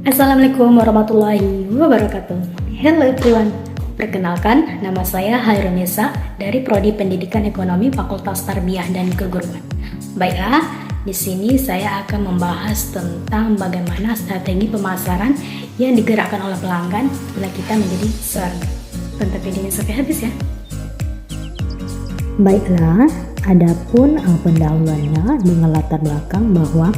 Assalamualaikum warahmatullahi wabarakatuh. Hello everyone. Perkenalkan, nama saya Hairunisa dari Prodi Pendidikan Ekonomi Fakultas Tarbiyah dan Keguruan. Baiklah, di sini saya akan membahas tentang bagaimana strategi pemasaran yang digerakkan oleh pelanggan bila kita menjadi seorang. Tonton videonya sampai habis ya. Baiklah, adapun pendahuluannya dengan latar belakang bahwa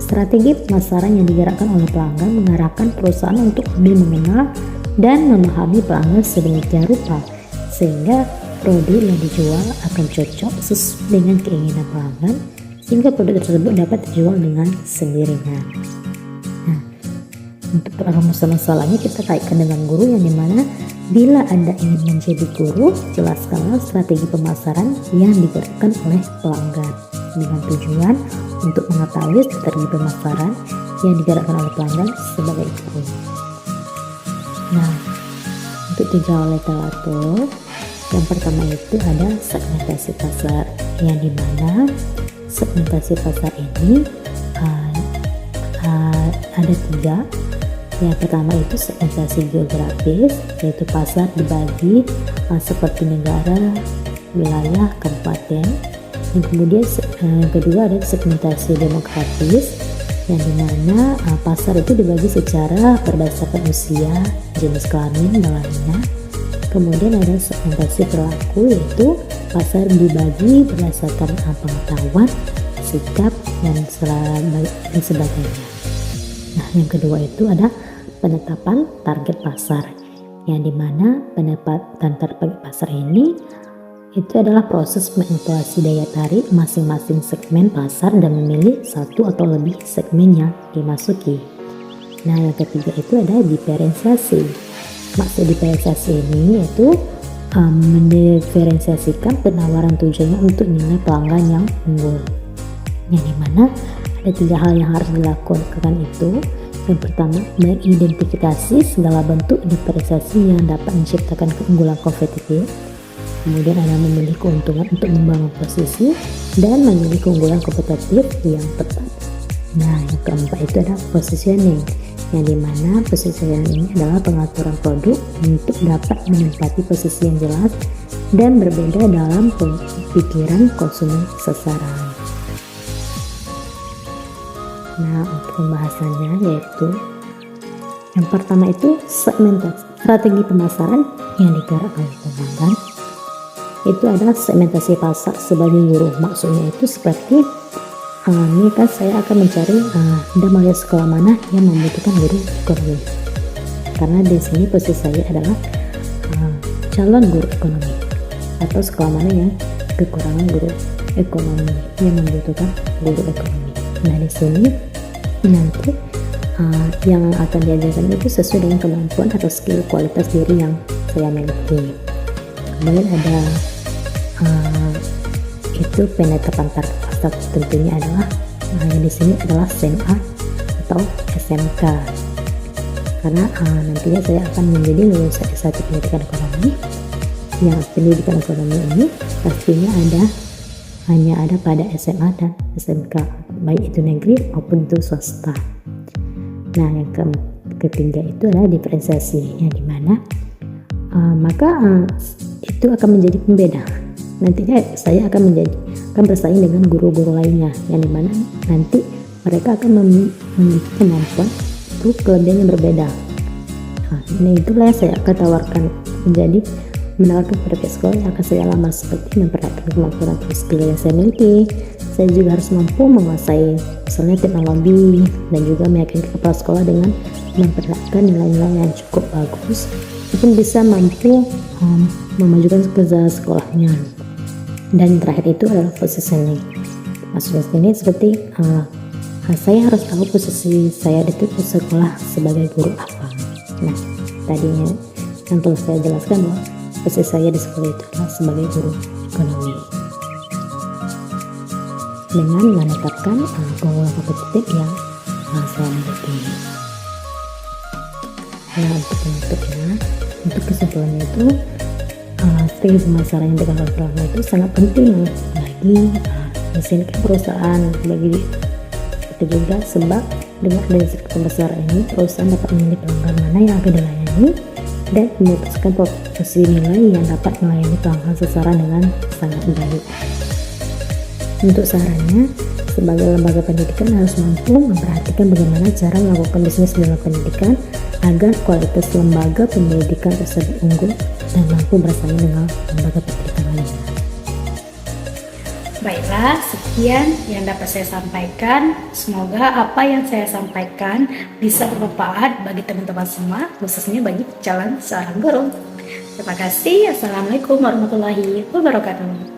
strategi pemasaran yang digerakkan oleh pelanggan mengarahkan perusahaan untuk lebih mengenal dan memahami pelanggan sedemikian rupa sehingga produk yang dijual akan cocok sesuai dengan keinginan pelanggan sehingga produk tersebut dapat dijual dengan sendirinya. Nah, untuk perumusan masalahnya kita kaitkan dengan guru yang dimana bila Anda ingin menjadi guru, jelaskanlah strategi pemasaran yang digerakkan oleh pelanggan dengan tujuan untuk mengetahui strategi pemasaran yang digerakkan oleh pelanggan sebagai guru. Nah, untuk 3 literatur, yang pertama itu ada segmentasi pasar, yang dimana segmentasi pasar ini ada 3. Yang pertama itu segmentasi geografis, yaitu pasar dibagi seperti negara, wilayah, kabupaten. Yang kemudian yang kedua ada segmentasi demografis, yang dimana pasar itu dibagi secara berdasarkan usia, jenis kelamin, dan lainnya. Kemudian ada segmentasi perilaku, yaitu pasar dibagi berdasarkan pengetahuan, sikap, dan sebagainya. Nah, yang kedua itu ada penetapan target pasar, yang dimana penetapan target pasar ini itu adalah proses mengevaluasi daya tarik masing-masing segmen pasar dan memilih satu atau lebih segmen yang dimasuki. Nah, yang ketiga itu ada diferensiasi. Maksud diferensiasi ini yaitu mendiferensiasikan penawaran tujuannya untuk nilai pelanggan yang unggul. Yang dimana ada 3 hal yang harus dilakukan itu. Yang pertama, mengidentifikasi segala bentuk diferensiasi yang dapat menciptakan keunggulan kompetitif. Kemudian ada memilih keuntungan untuk membangun posisi dan memilih keunggulan kompetitif yang tepat. Nah, yang keempat itu ada positioning, yang dimana positioning ini adalah pengaturan produk untuk dapat menempati posisi yang jelas dan berbeda dalam pikiran konsumen sasaran. Nah, untuk pembahasannya yaitu yang pertama itu segmentasi strategi pemasaran yang digerakkan oleh pelanggan. Itu adalah segmentasi pasar sebagai guru. Maksudnya itu seperti ini kan saya akan mencari dan melihat sekolah mana yang membutuhkan guru ekonomi, karena di sini posisi saya adalah calon guru ekonomi, atau sekolah mana yang kekurangan guru ekonomi yang membutuhkan guru ekonomi. Nah, di sini nanti yang akan diajarkan itu sesuai dengan kemampuan atau skill kualitas diri yang saya miliki. Kemudian ada itu penetapan target pasar, tentunya adalah yang di sini adalah SMA atau SMK, karena nantinya saya akan menjadi lulusan S1 pendidikan ekonomi. Yang pendidikan ekonomi ini pastinya hanya ada pada SMA dan SMK, baik itu negeri maupun itu swasta. Nah, yang ketiga itu adalah diferensiasi, yang dimana maka itu akan menjadi pembeda. Nantinya saya akan bersaing dengan guru-guru lainnya, yang dimana nanti mereka akan memiliki kemampuan itu kelebihan yang berbeda. Nah, ini itulah yang saya akan tawarkan, menjadi menawarkan pada sekolah yang akan saya lamar, seperti memperhatikan kemampuan atau skill yang saya miliki. Saya juga harus mampu menguasai misalnya teknologi, dan juga meyakinkan kepala sekolah dengan memperhatikan nilai-nilai yang cukup bagus, mungkin bisa mampu memajukan kerja sekolahnya. Dan yang terakhir itu adalah positioning. Maksudnya ini seperti saya harus tahu posisi saya di sekolah sebagai guru apa. Nah, tadinya yang telah saya jelaskan bahwa posisi saya di sekolah itu adalah sebagai guru ekonomi, dengan menetapkan keunggulan kompetitif yang saya miliki. Nah, untuk penutupnya, untuk kesimpulannya itu strategi pemasaran yang dengan pelanggan itu sangat penting bagi mesin perusahaan, bagi itu juga sebab Dengan adanya sektor besar ini, perusahaan dapat memilih pelanggan mana yang akan dilayani dan memutuskan proporsi nilai yang dapat melayani pelanggan seseorang dengan sangat baik. Untuk sarannya, sebagai lembaga pendidikan harus mampu memperhatikan bagaimana cara melakukan bisnis dalam pendidikan agar kualitas lembaga pendidikan tersebut unggul dan mampu bersaing dengan lembaga pendidikan lainnya. Baiklah, sekian yang dapat saya sampaikan. Semoga apa yang saya sampaikan bisa bermanfaat bagi teman-teman semua, khususnya bagi calon seorang guru. Terima kasih. Assalamualaikum warahmatullahi wabarakatuh.